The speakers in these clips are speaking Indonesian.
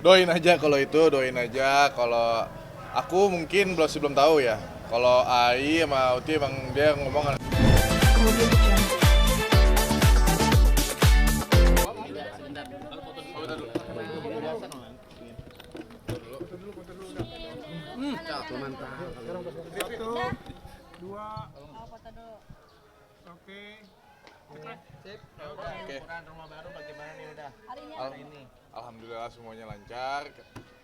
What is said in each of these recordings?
Doain aja kalau itu, doain aja. Kalau aku mungkin belum tahu ya. Kalau Ai sama Uti emang dia ngomong Audio Jungle. Oke. Rumah baru bagaimana nih udah? Al- Alhamdulillah semuanya lancar.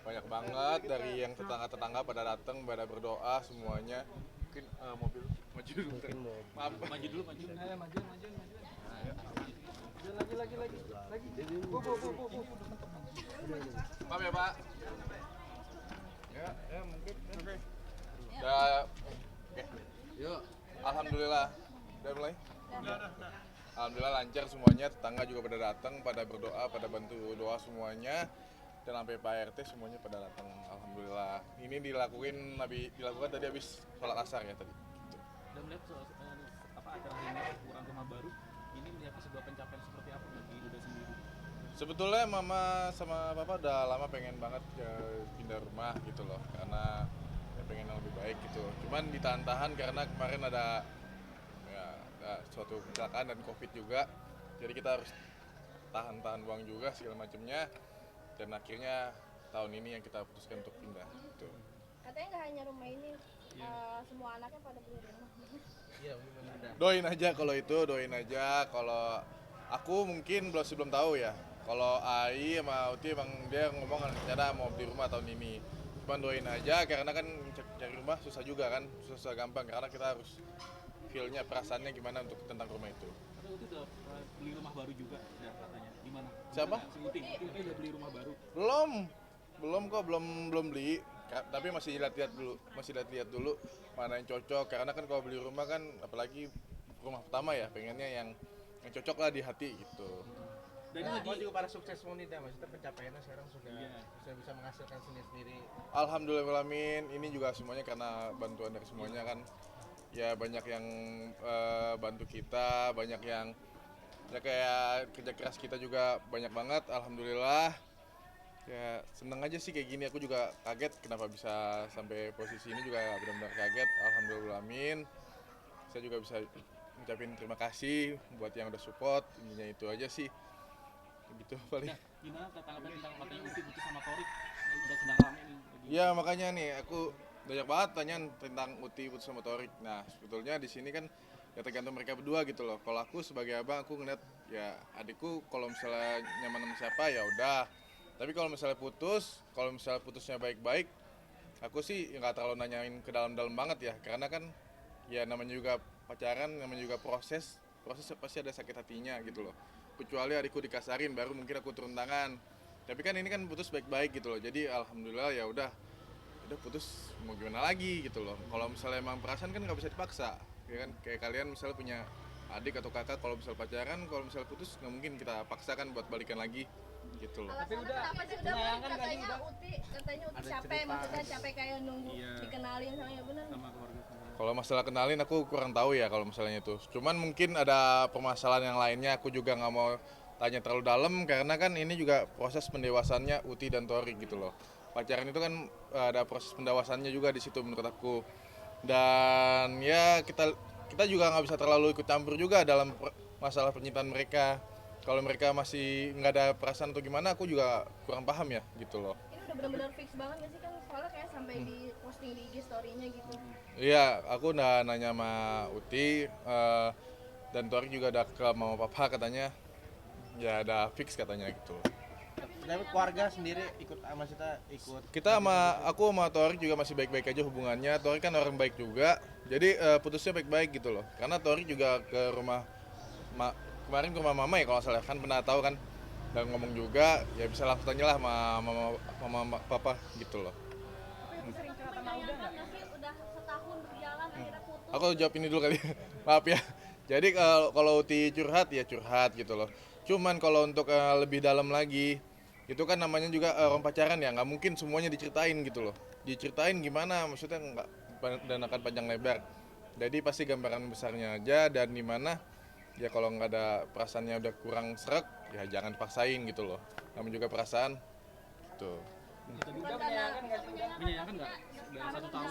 Banyak banget dari yang tetangga-tetangga pada datang, pada berdoa semuanya. Mungkin mobil maju dulu. Maaf. Maju dulu, maju. Ayo, maju. Lagi. Maaf ya Pak. Ya mungkin. Oke. Oke. Yuk. Alhamdulillah. Udah mulai? Alhamdulillah lancar semuanya, tetangga juga pada datang, pada berdoa, pada bantu doa semuanya. Dan sampai Pak RT semuanya pada datang. Alhamdulillah. Ini dilakukan tadi habis sholat asar ya tadi. Gitu. Dan melihat acara ini ukuran rumah baru, ini melihat sebuah pencapaian seperti apa bagi Duda sendiri? Sebetulnya Mama sama Papa udah lama pengen banget pindah rumah gitu loh, karena pengen yang lebih baik gitu. Cuman ditahan-tahan karena kemarin ada suatu kecelakaan dan Covid juga. Jadi kita harus tahan uang juga segala macamnya. Dan akhirnya tahun ini yang kita putuskan untuk pindah gitu. Katanya nggak hanya rumah ini, semua anaknya pada beli rumah. Iya, udah. Doain aja kalau itu, doain aja. Kalau aku mungkin belum tahu ya. Kalau Ai sama Uti emang dia ngomong rencana mau beli rumah tahun ini. Cuman doain aja karena kan cari rumah susah juga kan, susah gampang karena kita harus feel-nya, perasaannya gimana untuk tentang rumah itu. Tapi Uti udah beli rumah baru juga, ya katanya. Gimana? Siapa? Si Uti udah beli rumah baru. Belum beli. Tapi masih lihat-lihat dulu mana yang cocok karena kan kalau beli rumah kan apalagi rumah pertama ya pengennya yang cocok lah di hati gitu. Dan Semua ini juga para sukses dah, maksudnya pencapaiannya sekarang sudah bisa menghasilkan sendiri. Alhamdulillahirrahmanirrahim, ini juga semuanya karena bantuan dari semuanya kan. Ya banyak yang bantu kita, banyak yang ya kayak kerja keras kita juga banyak banget. Alhamdulillah. Ya seneng aja sih kayak gini, aku juga kaget kenapa bisa sampai posisi ini, juga benar-benar kaget. Alhamdulillahirrahmanirrahim. Saya juga bisa ngucapin terima kasih buat yang udah support, intinya itu aja sih. Gitu paling. nah, gimana tanggapan tentang matanya Uti sama Torik? Ini udah sedang rame nih. Ya makanya nih aku banyak banget tanyaan tentang Uti putus sama Torik. Nah sebetulnya di sini kan ya tergantung mereka berdua gitu loh. Kalau aku sebagai abang aku ngeliat ya adikku kalau misalnya nyaman sama siapa ya udah. Tapi kalau misalnya putusnya baik-baik, aku sih nggak terlalu nanyain ke dalam-dalam banget ya. Karena kan ya namanya juga pacaran, namanya juga proses pasti ada sakit hatinya gitu loh. Kecuali adikku dikasarin baru mungkin aku turun tangan. Tapi kan ini kan putus baik-baik gitu loh. Jadi alhamdulillah ya udah putus, mau gimana lagi gitu loh. Kalau misalnya emang perasaan kan nggak bisa dipaksa, ya kan. Kayak kalian misalnya punya adik atau kakak, kalau misalnya pacaran, kalau misalnya putus nggak mungkin kita paksakan buat balikan lagi gitu loh. Alasannya kenapa sih udah katanya Uti capek, maksudnya capek kayak nunggu dikenalin sama ya benar. Sama keluarga sendiri. Kalau masalah kenalin aku kurang tahu ya kalau misalnya itu. Cuman mungkin ada permasalahan yang lainnya, aku juga nggak mau tanya terlalu dalam karena kan ini juga proses pendewasannya Uti dan Tori gitu loh. Pacaran itu kan ada proses pendewasannya juga di situ menurut aku. Dan ya kita juga nggak bisa terlalu ikut campur juga dalam masalah percintaan mereka. Kalau mereka masih nggak ada perasaan atau gimana, aku juga kurang paham ya gitu loh. Ini udah benar-benar fix banget gak sih, kan soalnya kayak sampai di posting di IG story-nya gitu. Iya, aku udah nanya sama Uti dan Tori juga udah ke mama papa katanya ya ada fix katanya gitu. Tapi keluarga sendiri ikut Kita aku sama Tori juga masih baik-baik aja hubungannya. Tori kan orang baik juga, jadi putusnya baik-baik gitu loh. Karena Tori juga ke rumah kemarin ke rumah mama ya kalau nggak salah, kan pernah tahu kan, dan ngomong juga ya bisa langsung tanya lah sama mama papa gitu loh. Bayangkan nggak sih udah setahun berjalan akhirnya putus. Aku jawab ini dulu kali. Maaf ya. Jadi kalau Uti curhat ya curhat gitu loh. Cuman kalau untuk lebih dalam lagi, itu kan namanya juga orang pacaran ya, nggak mungkin semuanya diceritain gitu loh. Diceritain gimana, maksudnya nggak dan akan panjang lebar. Jadi pasti gambaran besarnya aja, dan dimana ya kalau nggak ada perasaannya udah kurang srek, ya jangan dipaksain gitu loh. Namanya juga perasaan gitu. Bukan karena Menyayangkan nggak? Udah 1 tahun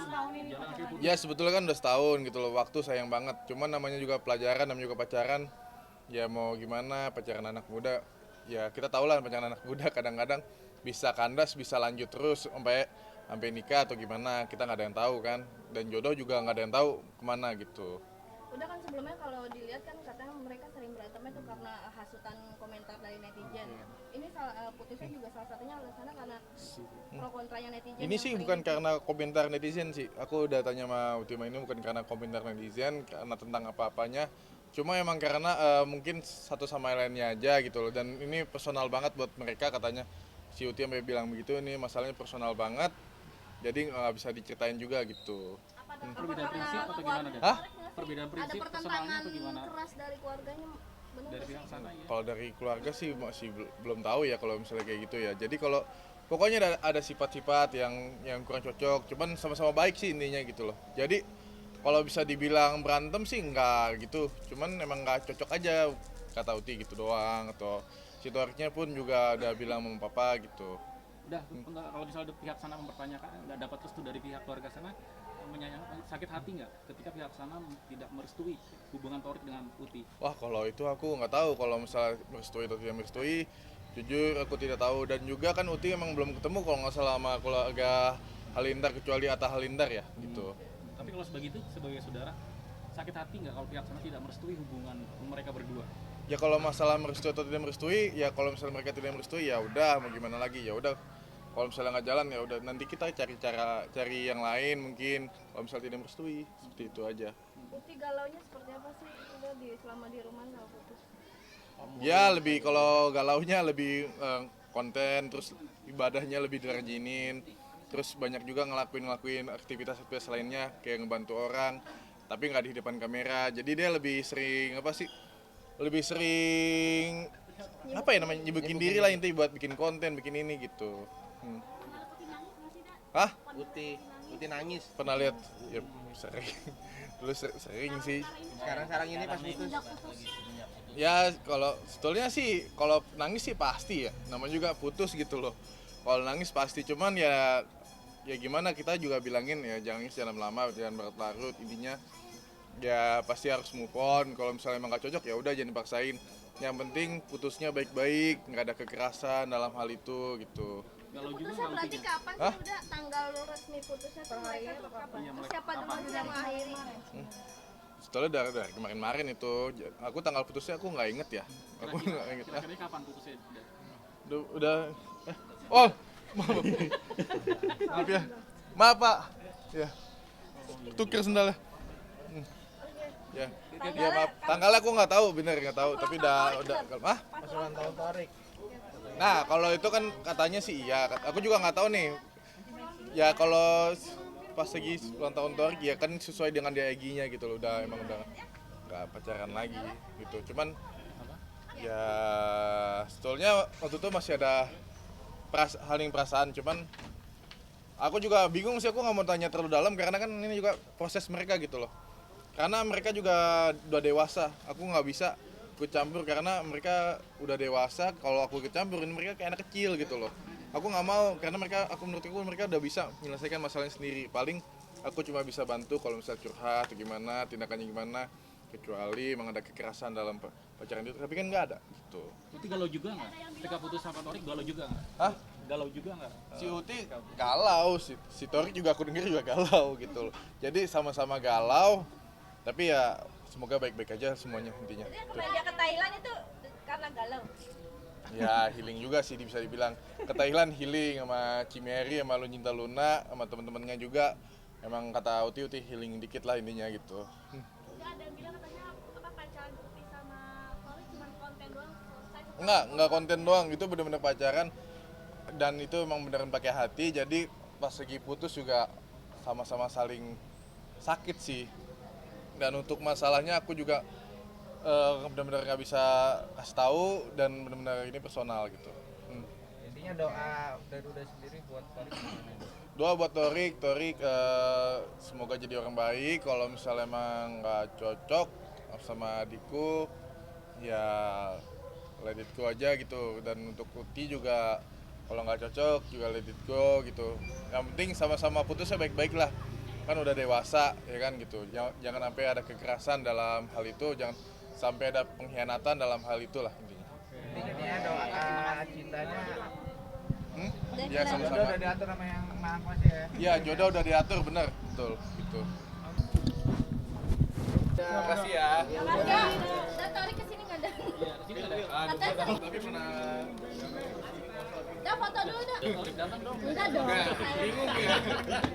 jalan akhirnya putus. Ya sebetulnya kan udah setahun gitu loh, waktu sayang banget. Cuman namanya juga pelajaran, namanya juga pacaran. Ya mau gimana, pacaran anak muda. Ya kita tahu lah pacaran anak muda kadang-kadang bisa kandas, bisa lanjut terus sampai nikah atau gimana. Kita nggak ada yang tahu kan. Dan jodoh juga nggak ada yang tahu kemana gitu. udah kan sebelumnya kalau dilihat kan katanya mereka sering berantemnya tuh karena hasutan komentar dari netizen. Ini putusnya juga salah satunya alasannya karena pro kontranya netizen. Ini yang sih sering- bukan karena komentar netizen sih. Aku udah tanya sama Ultima ini bukan karena komentar netizen, karena tentang apa-apanya. Cuma emang karena mungkin satu sama lainnya aja gitu loh. Dan ini personal banget buat mereka katanya. Si Uti sampai bilang begitu, ini masalahnya personal banget. Jadi nggak bisa diceritain juga gitu. Perbedaan prinsip atau gimana deh? Hah? Perbedaan ada prinsip personalnya pertentangan atau gimana? keras dari keluarganya bener Dari nggak sih? pihak sana ya. Kalau dari keluarga sih masih belum tahu ya kalau misalnya kayak gitu ya. Jadi kalau pokoknya ada sifat-sifat yang kurang cocok, cuman sama-sama baik sih intinya gitu loh. Jadi kalau bisa dibilang berantem sih enggak gitu, cuman emang nggak cocok aja kata Uti gitu doang. Atau si Toriknya pun juga ada bilang sama papa gitu. Udah, enggak, kalau misalnya pihak sana mempertanyakan nggak dapat restu dari pihak keluarga sana, menyayangkan, sakit hati nggak ketika pihak sana tidak merestui hubungan Torik dengan Uti? Wah kalau itu aku nggak tahu kalau misalnya merestui atau tidak merestui, jujur aku tidak tahu. Dan juga kan Uti emang belum ketemu kalau nggak salah sama keluarga Halilintar kecuali Atta Halilintar ya gitu. Tapi kalau sebagai saudara, sakit hati nggak kalau pihak sana tidak merestui hubungan mereka berdua? Ya kalau masalah merestui atau tidak merestui, ya kalau misalnya mereka tidak merestui ya udah mau gimana lagi, ya udah. Kalau misalnya nggak jalan ya udah nanti kita cari yang lain mungkin. Kalau misalnya tidak merestui seperti itu aja. Uti galaunya seperti apa sih udah selama di rumah sama putus? Ya lebih kalau galaunya lebih konten, terus ibadahnya lebih dirajinin, terus banyak juga ngelakuin aktivitas lainnya kayak ngebantu orang, tapi nggak di depan kamera. Jadi dia lebih sering lebih sering apa ya namanya, nyibukin diri lah intinya buat bikin konten, bikin ini gitu. Hah? Uti nangis. Pernah lihat? Ya sering. Dulu sering sih. Sekarang ini pas putus. Ya kalau sebetulnya sih kalau nangis sih pasti ya. Namanya juga putus gitu loh. Kalau nangis pasti, cuman ya gimana, kita juga bilangin ya jangan nangis jangan lama, jangan berlarut. Intinya ya pasti harus move on. Kalau misalnya emang gak cocok ya udah jangan dipaksain. Yang penting putusnya baik-baik, nggak ada kekerasan dalam hal itu gitu. Kalau juga Putusnya nggak berarti Uti? kapan Hah? sih udah tanggal resmi putusnya tuh mereka tuh kapan? Iya, mereka Siapa dulu kapan? sih yang mengakhiri? Setelah dari kemarin itu, aku tanggal putusnya aku nggak inget ya. Aku nggak inget. Ah, Kira-kira kapan putusnya? udah oh maaf maaf ya, maaf pak ya, tukar sendalnya. Ya, ya maaf. Tanggalnya aku nggak tahu, bener nggak tahu. Tapi udah. Ah? Pas ulang tahun Torik. Nah, kalau itu kan katanya sih iya. Aku juga nggak tahu nih. Ya kalau pas lagi ulang tahun Torik ya kan sesuai dengan dia IG-nya gitu loh. Emang udah nggak pacaran lagi gitu. Cuman ya sebetulnya waktu itu masih ada perasaan. Cuman aku juga bingung sih, aku nggak mau tanya terlalu dalam karena kan ini juga proses mereka gitu loh. Karena mereka juga udah dewasa, aku nggak bisa ikut campur karena mereka udah dewasa. Kalau aku ikut campur ini mereka kayak anak kecil gitu loh. Aku nggak mau karena menurut aku mereka udah bisa menyelesaikan masalahnya sendiri. Paling aku cuma bisa bantu kalau misalnya curhat atau gimana, tindakannya gimana. Kecuali emang ada kekerasan dalam pacaran itu, tapi kan nggak ada gitu. Uti galau juga nggak? Ketika putus sama Torik galau juga nggak? Hah? Galau juga nggak? Si Uti galau, si Torik juga aku denger juga galau gitu loh. Jadi sama-sama galau, tapi ya semoga baik-baik aja semuanya intinya. Jadi kemarin dia ke Thailand itu karena galau. Ya healing juga sih bisa dibilang. Ke Thailand healing sama Cimeri, sama Luncinta Luna, sama teman-temannya juga. Emang kata Uti healing dikit lah intinya gitu. Ada yang bilang katanya apa pacaran Uti sama Torik cuma konten doang selesai. Enggak konten doang, itu bener-bener pacaran. Dan itu emang beneran pakai hati, jadi pas lagi putus juga sama-sama saling sakit sih. Dan untuk masalahnya aku juga benar-benar nggak bisa kasih tahu dan benar-benar ini personal gitu. Intinya doa dari udah sendiri buat Torik gimana? Doa buat Torik semoga jadi orang baik. Kalau misalnya emang nggak cocok sama adikku, ya let it go aja gitu. Dan untuk Uti juga kalau nggak cocok juga let it go gitu. Yang penting sama-sama putusnya baik-baik lah, kan udah dewasa ya kan gitu. Jangan sampai ada kekerasan dalam hal itu, jangan sampai ada pengkhianatan dalam hal itulah intinya. Intinya doa cintanya Ya jodoh sama-sama. udah diatur sama yang Maha Kuasa ya. Ya jodoh udah diatur bener, betul gitu. Terima kasih ya. Makasih ya. Dan Torik kesini nggak ada. Tapi pernah Dah foto dulu dah. Datang dong. Enggak dong. bingung ya.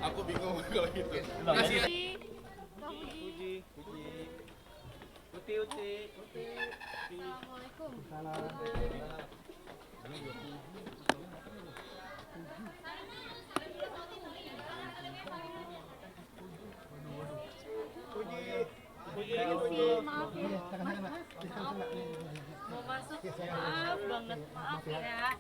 Aku bingung kalau gitu. Assalamualaikum. Maaf ya. Mau masuk, maaf banget, maaf ya.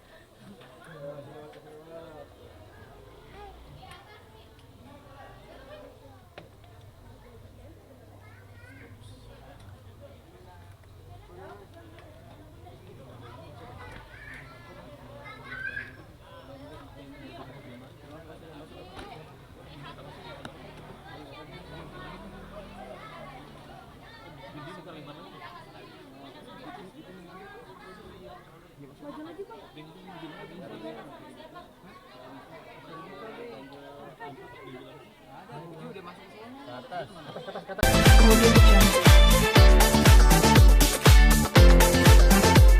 Ke atas.